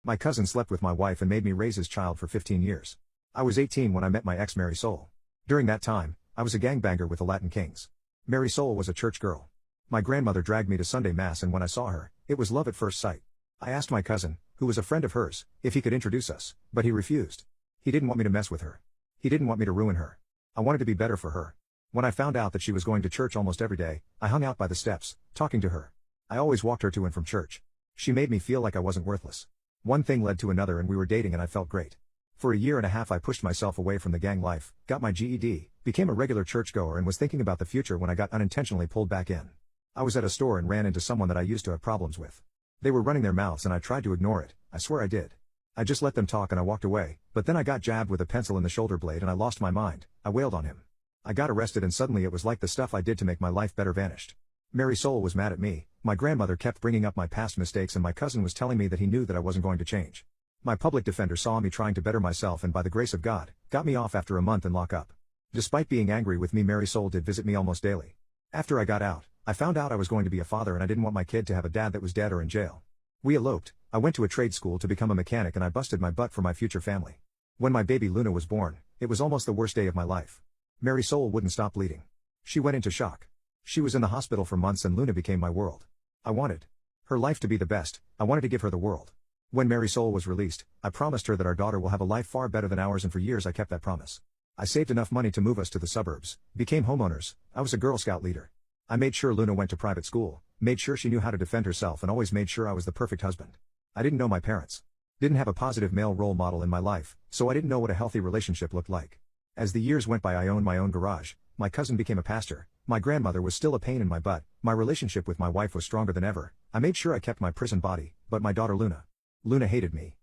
My cousin slept with my wife and made me raise his child for 15 years. I was 18 when I met my ex Mary Soul. During that time, I was a gangbanger with the Latin Kings. Mary Soul was a church girl. My grandmother dragged me to Sunday Mass, and when I saw her, it was love at first sight. I asked my cousin, who was a friend of hers, if he could introduce us, but he refused. He didn't want me to mess with her. He didn't want me to ruin her. I wanted to be better for her. When I found out that she was going to church almost every day, I hung out by the steps, talking to her. I always walked her to and from church. She made me feel like I wasn't worthless. One thing led to another and we were dating and I felt great. For a year and a half I pushed myself away from the gang life, got my GED, became a regular churchgoer and was thinking about the future when I got unintentionally pulled back in. I was at a store and ran into someone that I used to have problems with. They were running their mouths and I tried to ignore it, I swear I did. I just let them talk and I walked away, but then I got jabbed with a pencil in the shoulder blade and I lost my mind. I wailed on him. I got arrested and suddenly it was like the stuff I did to make my life better vanished. Mary Soul was mad at me, my grandmother kept bringing up my past mistakes and my cousin was telling me that he knew that I wasn't going to change. My public defender saw me trying to better myself and by the grace of God, got me off after a month in lockup. Despite being angry with me, Mary Soul did visit me almost daily. After I got out, I found out I was going to be a father and I didn't want my kid to have a dad that was dead or in jail. We eloped. I went to a trade school to become a mechanic and I busted my butt for my future family. When my baby Luna was born, it was almost the worst day of my life. Mary Soul wouldn't stop bleeding. She went into shock. She was in the hospital for months and Luna became my world. I wanted her life to be the best, I wanted to give her the world. When Mary Soul was released, I promised her that our daughter will have a life far better than ours and for years I kept that promise. I saved enough money to move us to the suburbs, became homeowners, I was a Girl Scout leader. I made sure Luna went to private school, made sure she knew how to defend herself and always made sure I was the perfect husband. I didn't know my parents. Didn't have a positive male role model in my life, so I didn't know what a healthy relationship looked like. As the years went by I owned my own garage, my cousin became a pastor, my grandmother was still a pain in my butt, my relationship with my wife was stronger than ever, I made sure I kept my prison body, but my daughter Luna hated me.